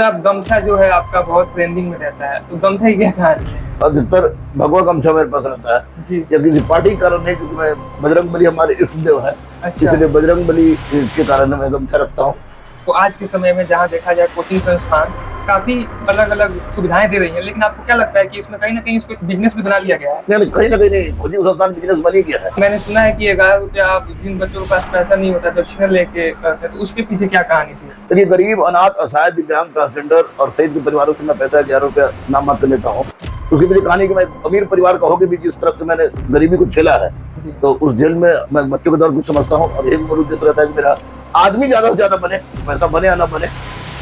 आप गमछा जो है आपका बहुत ट्रेंडिंग में रहता है, तो गमछा की क्या कहानी है? अधिकतर भगवा गमछा मेरे पास रहता है जी। या किसी पार्टी के कारण नहीं, क्योंकि मैं बजरंगबली हमारे इष्ट देव है, अच्छा। इसलिए बजरंगबली के कारण मैं गमछा रखता हूँ। तो आज के समय में जहाँ देखा जाए कोचिंग संस्थान काफी अलग अलग सुविधाएं दे रही हैं, लेकिन आपको क्या लगता है कि इसमें कहीं ना कहीं इसको बिजनेस भी बना लिया गया है? नहीं, कहीं ना कहीं नहीं, कोचिंग संस्थान बिजनेस बन ही गया है। मैंने सुना है कि 11 रुपया आप जिन बच्चों के पास पैसा नहीं होता दक्षिणा लेके करते, तो उसके पीछे क्या कहानी थी? देखिए, गरीब, अनाथ, असहाय, दिव्यांग, ट्रांसजेंडर और शहीद के परिवारों से मैं पैसा 11 रुपया नाम मात्र लेता हूँ। उसके पीछे कहानी कि मैं अमीर परिवार का होकर भी जिस तरह से मैंने गरीबी को झेला है, तो उस जेल में मैं बच्चों के दौर कुछ समझता हूँ। और एक मूल उद्देश्य रहता है कि मेरा आदमी ज्यादा से ज्यादा बने, पैसा बने या ना बने,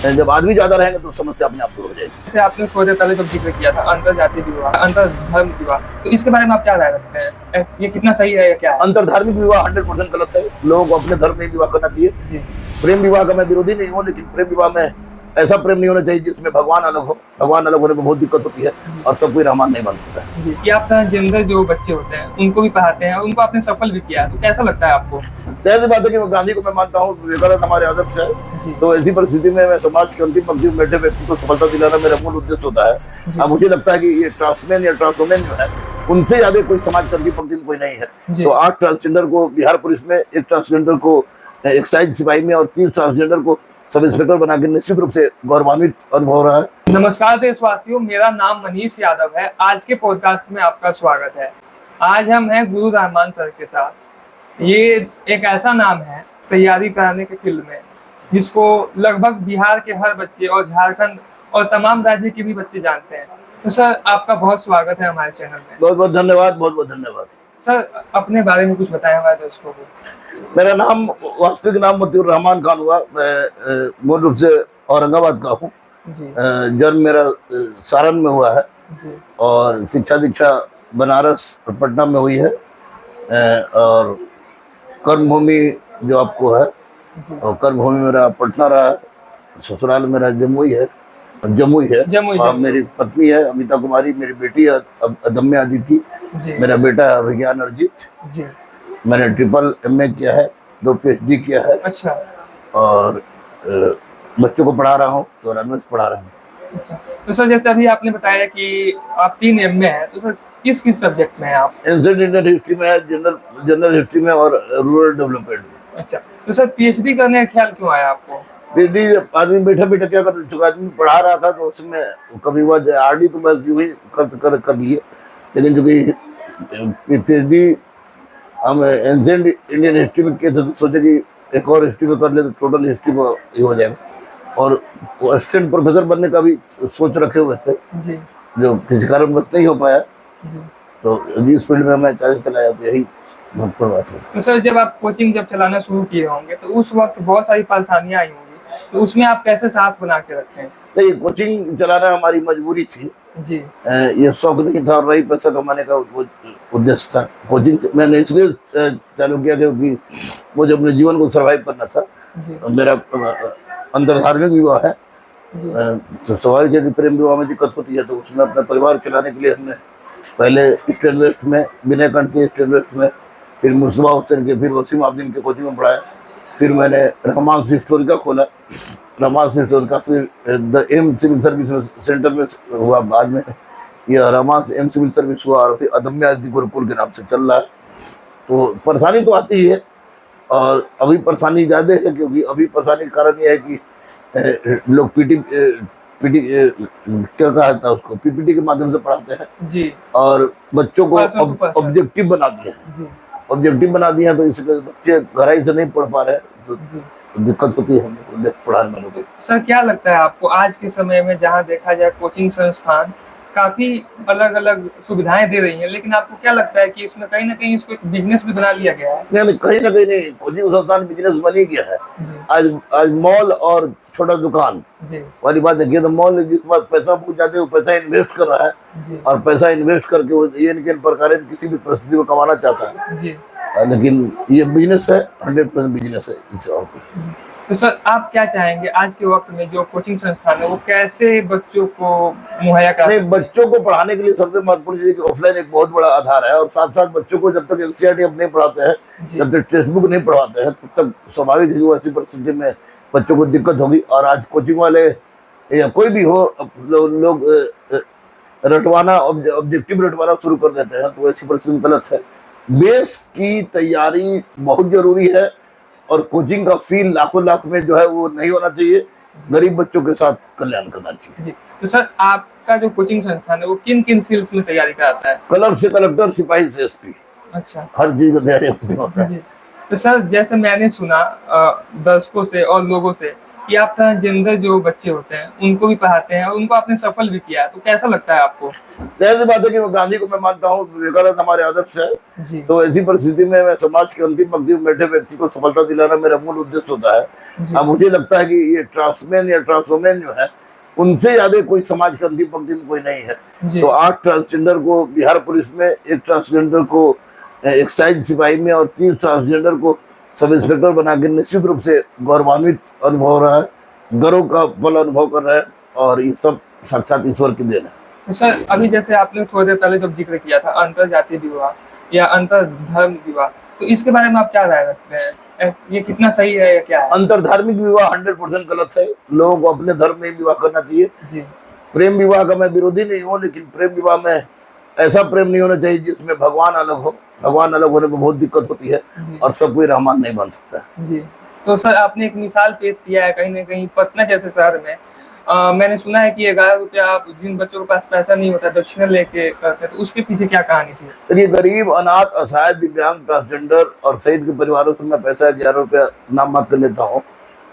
जब आदमी ज्यादा रहेंगे तो समस्या अपने आप दूर हो जाएगी। जैसे आपने थोड़ी देर पहले जब जिक्र किया था अंतरजातीय विवाह, अंतर धर्म विवाह, तो इसके बारे में आप क्या राय रखते हैं? ये कितना सही है या क्या है? अंतर धार्मिक विवाह 100% गलत है। लोगों को अपने धर्म में विवाह करना चाहिए। जी। प्रेम विवाह का मैं विरोधी नहीं हूँ, लेकिन प्रेम विवाह में ऐसा प्रेम नहीं होना चाहिए जिसमें भगवान अलग हो। भगवान अलग होने में बहुत दिक्कत होती है और सब कोई रहमान नहीं बन सकता है। जी, कि आप ट्रांसजेंडर जो बच्चे होते हैं उनको भी पढ़ाते हैं, उनको आपने सफल भी किया, तो कैसा लगता है आपको? ऐसी बात है कि गांधी को मैं मानता हूँ, विवेकानंद हमारे आदर्श है, तो ऐसी परिस्थिति में मैं समाज के अंतिम पंक्ति में बैठे व्यक्ति को सफलता दिलाना मेरा मूल उद्देश्य होता है। अब मुझे लगता है कि ये ट्रांसमैन या ट्रांसवोमेन जो है, उनसे ज्यादा कोई समाज के अंतिम पंक्ति में कोई नहीं है। तो 8 ट्रांसजेंडर को बिहार पुलिस में, 1 ट्रांसजेंडर को एक्साइज सिपाही में और 3 ट्रांसजेंडर को सब इंस्पेक्टर बना के निश्चित रूप से गौरवान्वित अनुभव हो रहा है। नमस्कार देशवासियों, मेरा नाम मनीष यादव है। आज के पॉडकास्ट में आपका स्वागत है। आज हम हैं गुरु रहमान सर के साथ। ये एक ऐसा नाम है तैयारी कराने के फील्ड में जिसको लगभग बिहार के हर बच्चे और झारखंड और तमाम राज्य के भी बच्चे जानते हैं। तो सर, आपका बहुत स्वागत है हमारे चैनल में। बहुत बहुत धन्यवाद, बहुत बहुत धन्यवाद। सर, अपने बारे में कुछ बताएं हमारे दर्शकों को। मेरा नाम, वास्तविक नाम मोतिउर रहमान खान हुआ। मैं मूल रूप से औरंगाबाद का हूँ। जन्म मेरा सारण में हुआ है और शिक्षा दीक्षा बनारस और पटना में हुई है। और कर्मभूमि जो आपको है, और कर्मभूमि मेरा पटना रहा, ससुराल मेरा जमुई है। और मेरी पत्नी है अमिता कुमारी, मेरी बेटी है अदम्य अदिति, मेरा बेटा है अभिज्ञान अर्जित। मैंने ट्रिपल MA किया है, 2 PhD किया है। अच्छा। और बच्चों को पढ़ा रहा हूँ, 94 पढ़ा रहा हूँ। अच्छा। तो सर, जैसे अभी आपने बताया कि आप 3 MA हैं, तो सर किस किस सब्जेक्ट में हैं आप? एंशिएंट इंडियन हिस्ट्री में है, जनरल हिस्ट्री में और रूरल डेवलपमेंट में। अच्छा। तो सर, PhD करने का ख्याल क्यों आया आपको? PhD आदमी बैठा बैठा क्या कर चुका, आदमी पढ़ा रहा था तो उसमें कभी हुआ RD तो बस यूं ही कर लिए, लेकिन जो कि PhD हम एंशिएंट इंडियन हिस्ट्री में किए थे तो सोचे कि एक और हिस्ट्री में कर ले तो टोटल हिस्ट्री को ये हो जाएगा। और असिस्टेंट प्रोफेसर बनने का भी सोच रखे हुए थे, जो किसी कारणवश नहीं हो पाया। तो इस फील्ड में मैं चला जाता, यही महत्वपूर्ण बात है। तो सर, जब आप कोचिंग जलाना शुरू किए होंगे तो उस वक्त बहुत सारी परेशानियां आई होंगी, तो उसमें आप कैसे साहस बना के रखे? नहीं, कोचिंग चलाना हमारी मजबूरी थी जी। ये शौक नहीं था और नहीं पैसा कमाने का उद्देश्य था। कोचिंग मैंने इसलिए चालू किया क्योंकि मुझे अपने जीवन को सर्वाइव करना था। मेरा अंतर धार्मिक विवाह है, तो स्वाभाविक यदि प्रेम विवाह में दिक्कत होती है तो उसमें अपना परिवार चलाने के लिए हमने पहले ईस्ट एंड वेस्ट में, विनय कंठ के ईस्ट एंड वेस्ट में, फिर मुर्सबा हुसैन के, फिर वसीम आब्दीन के कोचिंग में पढ़ाया। फिर मैंने रहमान हिस्टोरिका खोला, रहमान हिस्टोरिका, फिर the M civil service centre में हुआ, बाद में यह रहमान एम सिविल सर्विस हुआ, और फिर अदम्य अदिति गुरुकुल के नाम से चल रहा है। तो परेशानी तो आती ही है, और अभी परेशानी ज़्यादा है क्योंकि अभी परेशानी का कारण यह है कि लोग पीटी क्या कहा था उसको, PPT के माध्यम से पढ़ाते हैं जी। और बच्चों को ऑब्जेक्टिव बना दिया है, ऑब्जेक्टिव बना दिया है, तो इसलिए बच्चे गहराई से नहीं पढ़ पा रहे हैं, तो दिक्कत होती है हमको पढ़ाने वालों को। सर, क्या लगता है आपको आज के समय में जहाँ देखा जाए कोचिंग संस्थान काफी अलग अलग सुविधाएं दे रही हैं, लेकिन आपको क्या लगता है कि इसमें कहीं ना कहीं इसको एक बिजनेस भी बना लिया गया है? नहीं, कहीं ना कहीं नहीं, कोचिंग संस्थान बिजनेस बन ही गया है। आज मॉल और छोटा दुकान वाली बात देखिए, तो मॉल जिसके पास पैसा पूछ जाते वो पैसा इन्वेस्ट कर रहा है, और पैसा इन्वेस्ट करके वो ये प्रकार किसी भी परिस्थिति को कमाना चाहता है। लेकिन ये बिजनेस है, 100% बिजनेस है, इससे और कुछ। तो सर, आप क्या चाहेंगे आज के वक्त में जो कोचिंग संस्थान है वो कैसे बच्चों को मुहैया करा? नहीं, बच्चों को पढ़ाने के लिए सबसे महत्वपूर्ण चीज ऑफलाइन एक बहुत बड़ा आधार है, और साथ साथ बच्चों को जब तक NCERT अब नहीं पढ़ाते हैं, जब तक टेक्स्ट बुक नहीं पढ़ाते हैं, तब तक स्वाभाविक है कि ऐसी परिस्थिति में बच्चों को दिक्कत होगी। और आज कोचिंग वाले या कोई भी हो, लोग रटवाना, ऑब्जेक्टिव रटवाना शुरू कर देते हैं, तो ऐसी परिस्थिति गलत है। बेस की तैयारी बहुत जरूरी है, और कोचिंग का फील लाखों लाख में जो है वो नहीं होना चाहिए। गरीब बच्चों के साथ कल्याण करना चाहिए। जी। तो सर आपका जो कोचिंग संस्थान है वो किन किन फील्ड्स में तैयारी कराता है? कलर से कलेक्टर, सिपाही से एसपी, अच्छा हर चीज का तैयारी उसमें होता है। जी। तो सर जैसे मैंने सुना दर्शकों से और लोगों से कि आप ट्रांसजेंडर जो बच्चे होते हैं उनको भी पढ़ाते हैं और उनको आपने सफल भी किया है, तो कैसा लगता है आपको? जाहिर सी बात है कि मैं गांधी को मैं मानता हूँ, विवेकानंद हमारे आदर्श है। जी तो ऐसी परिस्थिति में मैं समाज के अंतिम पंक्ति में बैठे व्यक्ति को सफलता दिलाना मेरा मूल उद्देश्य होता है। जी अब मुझे लगता है कि ये ट्रांसमैन या ट्रांसवोमेन जो है, उनसे ज्यादा कोई समाज के अंतिम पंक्ति में कोई नहीं है। जी तो 8 ट्रांसजेंडर को बिहार पुलिस में, 1 ट्रांसजेंडर को एक्साइज सिपाही में, और 3 ट्रांसजेंडर को सब इंस्पेक्टर बना के निश्चित रूप से गौरवान्वित अनुभव हो रहा है, गर्व का पल अनुभव कर रहे हैं, और ये सब साक्षात ईश्वर की देन है। तो सर अभी जैसे आपने थोड़ी देर पहले जब जिक्र किया था अंतर जातीय विवाह या अंतर धर्म विवाह, तो इसके बारे में आप क्या राय रखते हैं? ये कितना सही है या क्या है? अंतरधार्मिक विवाह 100% गलत है। लोगों को अपने धर्म में विवाह करना चाहिए। जी प्रेम विवाह का मैं विरोधी नहीं हूँ, लेकिन प्रेम विवाह में ऐसा प्रेम नहीं होना चाहिए जिसमें भगवान अलग हो। भगवान अलग होने में बहुत दिक्कत होती है, जी और सब कोई रहमान नहीं बन सकता है। जी। तो सर आपने एक मिसाल पेश किया है कहीं ना कहीं पटना जैसे शहर में। मैंने सुना है कि 11 रुपया आप जिन बच्चों के पास पैसा नहीं होता दक्षिणा लेके करते, तो उसके पीछे क्या कहानी थी? तो ये गरीब, अनाथ, असहाय, दिव्यांग, ट्रांसजेंडर और शहीद के परिवारों से मैं पैसा 11 रुपया नाम मात्र कर लेता हूँ।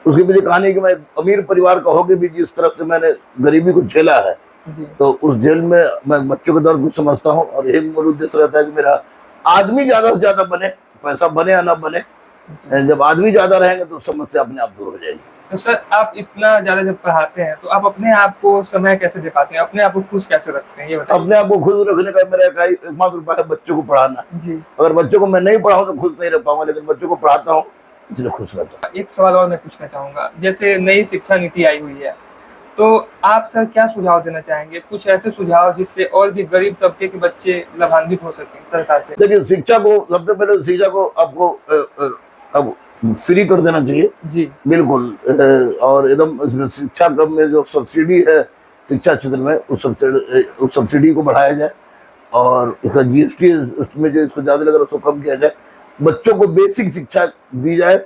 उसके पीछे कहानी है कि मैं एक अमीर परिवार का होकर भी जिस तरह से मैंने गरीबी को झेला है, जी तो उस जेल में मैं बच्चों के दर्द को समझता हूँ। और यही मूल उद्देश्य रहता है कि मेरा आदमी ज्यादा से ज्यादा बने, पैसा बने या ना बने। जब आदमी ज्यादा रहेंगे तो समस्या अपने आप दूर हो जाएगी। तो सर आप इतना ज्यादा जब पढ़ाते हैं तो आप अपने आप को समय कैसे दे पाते हैं, अपने आप को खुश कैसे रखते हैं, ये बताइए। अपने आप को खुश रखने का मेरा एकमात्र उपाय है बच्चों को पढ़ाना। जी अगर बच्चों को मैं नहीं पढ़ाऊँ तो खुश नहीं रह पाऊंगा, लेकिन बच्चों को पढ़ाता हूँ इसलिए खुश रहता हूँ। एक सवाल और मैं पूछना चाहूंगा, जैसे नई शिक्षा नीति आई हुई है, तो आप सर क्या सुझाव देना चाहेंगे? कुछ ऐसे सुझाव जिससे और भी गरीब तबके के बच्चे लाभान्वित हो सकें सरकार से। देखिए, शिक्षा को सबसे पहले शिक्षा को आपको अब फ्री कर देना चाहिए, जी बिल्कुल। और एकदम इसमें शिक्षा में जो सब्सिडी है शिक्षा क्षेत्र में, उस सब्सिडी को बढ़ाया जाए, और इसका जीएसटी उसमें जो इसको ज्यादा लग रहा है उसको कम किया जाए। बच्चों को बेसिक शिक्षा दी जाए,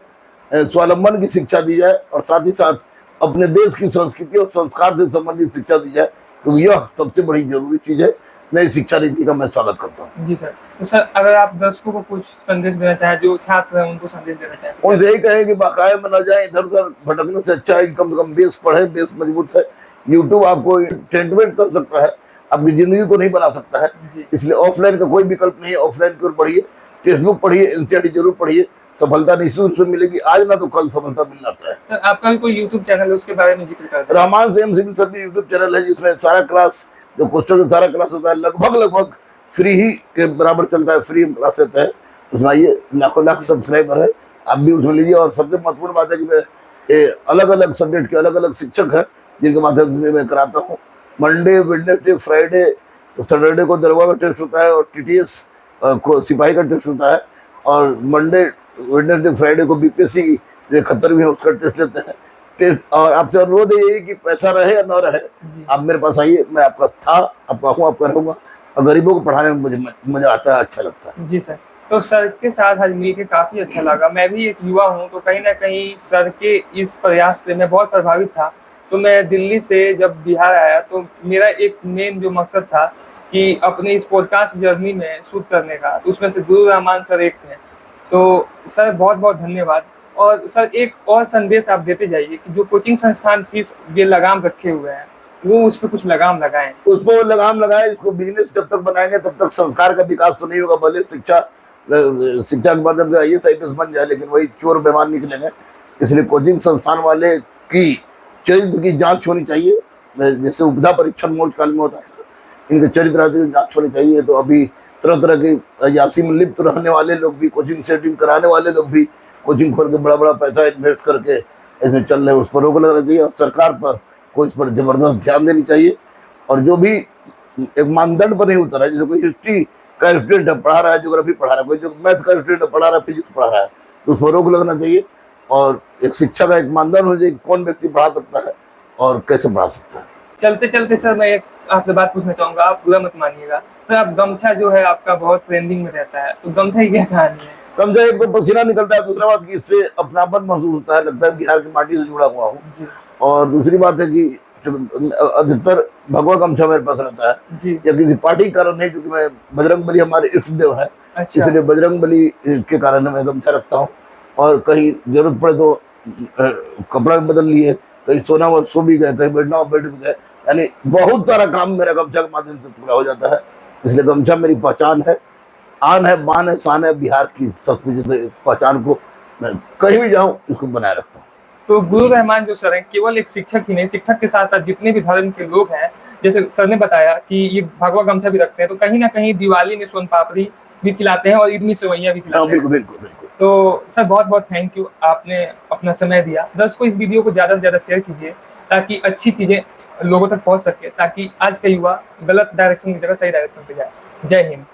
स्वावलंबन की शिक्षा दी जाए, और साथ ही साथ अपने देश की संस्कृति और संस्कार से संबंधित शिक्षा दी जाए, तो यह सबसे बड़ी जरूरी चीज है। नई शिक्षा नीति का मैं स्वागत करता हूँ। जी सर। तो सर अगर आप दर्शकों को कुछ संदेश देना चाहें, जो छात्र हैं उनको संदेश देना चाहें, तो उनसे यही कहें कि बाकाया में न जाए, इधर उधर भटकने से अच्छा है कम से कम बेस पढ़े, बेस मजबूत है। यूट्यूब आपको एंटरटेनमेंट कर सकता है, आपकी जिंदगी को नहीं बना सकता है, जी इसलिए ऑफलाइन का कोई विकल्प नहीं है। ऑफलाइन की ओर बढ़िए, टेक्स्ट बुक पढ़िए, एनसीईआरटी जरूर पढ़िए, सफलता निश्चित रूप से मिलेगी। आज ना तो कल सफलता मिल जाता है। सर आपका भी कोई यूट्यूब चैनल है, उसके बारे में जिक्र कर दें। Rahman same civil service YouTube channel है, जिसमें सारा क्लास, जो क्वेश्चन का सारा क्लास होता है, लगभग फ्री ही के बराबर चलता है, फ्री क्लास रहता है। उसमें आइए, लाखों लाख सब्सक्राइबर है, आप भी उसमें लीजिए। और सबसे महत्वपूर्ण बात है कि मैं अलग अलग सब्जेक्ट के अलग अलग शिक्षक हैं जिनके माध्यम से मैं कराता हूँ। मंडे, वेडनेसडे, फ्राइडे, सैटरडे को दरोगा का टेस्ट होता है, और टीटीएस को सिपाही का टेस्ट होता है, और मंडे, वेडनेसडे, फ्राइडे को बीपीएससी जो 71वीं है उसका टेस्ट लेते हैं। टेस्ट, और आपसे अनुरोध है कि पैसा रहे या ना रहे, आप मेरे पास आइए, मैं आपका था, आपका हूँ, आपका रहूँगा। और गरीबों को पढ़ाने में मुझे मजा आता है, अच्छा लगता है। जी सर। तो सर के साथ आज मिलकर काफी अच्छा लगा। मैं भी एक युवा हूँ, तो कहीं ना कहीं सर के इस प्रयास से मैं बहुत प्रभावित था। तो मैं दिल्ली से जब बिहार आया तो मेरा एक मेन जो मकसद था कि अपने इस पॉडकास्ट जर्नी में शूट करने का, तो उसमें से गुरु रहमान सर एक थे। तो सर बहुत बहुत धन्यवाद। और सर एक और संदेश आप देते जाइए कि जो कोचिंग संस्थान फीस ये लगाम रखे हुए हैं, वो उस पर कुछ लगाम लगाएं। उसको लगाम लगाए। इसको बिजनेस जब तक बनाएंगे तब तक संस्कार का विकास तो नहीं होगा। भले शिक्षा के माध्यम से IAS IPS बन जाए, लेकिन वही चोर बेमान निकलेंगे। इसलिए कोचिंग संस्थान वाले की चरित्र की जांच होनी चाहिए, जैसे उपधा परीक्षण मोड काल में होता था, इनके चरित्र आदि की जांच होनी चाहिए। तो अभी तरह तरह के अयासी में लिप्त रहने वाले लोग भी, कोचिंग सेटिंग कराने वाले लोग भी कोचिंग खोल के बड़ा बड़ा पैसा इन्वेस्ट करके इसमें चल रहे हैं, उस पर रोक लगाना चाहिए। और सरकार पर को इस पर जबरदस्त ध्यान देनी चाहिए। और जो भी एक मानदंड पर नहीं उतरा है, जैसे कोई हिस्ट्री का स्टूडेंट है पढ़ा रहा है, ज्योग्राफी पढ़ा रहा है, कोई जो मैथ का स्टूडेंट है पढ़ा रहा है, फिजिक्स पढ़ा रहा है, तो उस पर रोक लगना चाहिए। और एक शिक्षा का एक मानदंड हो जाए कि कौन व्यक्ति पढ़ा सकता है, और कैसे बढ़ा सकता है। चलते चलते सर मैं एक आपसे बात पूछना चाहूंगा, आप बुरा मत मानिएगा सर। आप गमछा जो है आपका बहुत ट्रेंडिंग में रहता है, तो गमछा की क्या कहानी है? कम से एक तो पसीना निकलता है, दूसरा बात कि इससे अपनापन महसूस होता है, लगता है बिहार की माटी से जुड़ा हुआ हूँ। जी और दूसरी बात है कि अधिकतर भगवा गमछा मेरे पास रहता है जी। या किसी पार्टी कारण नहीं, क्योंकि मैं बजरंगबली हमारे इष्ट देव है, अच्छा। इसलिए बजरंगबली के कारण मैं गमछा रखता हूँ। और कहीं जरूरत पड़े तो कपड़ा भी बदल लिए, कहीं सोना हुआ सो भी गए, कहीं बैठना हुआ बैठ भी गए, यानी बहुत सारा काम मेरा गमछा के माध्यम से पूरा हो जाता है। इसलिए गमछा मेरी पहचान है, आन है, मान है, शान है बिहार की संस्कृति पहचान को मैं कहीं भी जाऊं इसको बनाए रखता हूँ। तो गुरु रहमान जो सर हैं केवल एक शिक्षक ही नहीं, शिक्षक के साथ साथ जितने भी धर्म के लोग हैं, जैसे सर ने बताया कि ये भगवा गमछा भी रखते हैं, तो कहीं ना कहीं दिवाली में सोन पापड़ी भी खिलाते हैं और ईद में सेवैयां भी खिलाते हैं। बिल्कुल बिल्कुल बिल्कुल। तो सर बहुत बहुत थैंक यू, आपने अपना समय दिया। दर्शकों इस वीडियो को ज्यादा से ज्यादा शेयर कीजिए ताकि अच्छी चीजें लोगों तक पहुंच सके, ताकि आज का युवा गलत डायरेक्शन की जगह सही डायरेक्शन पे जाए। जय हिंद।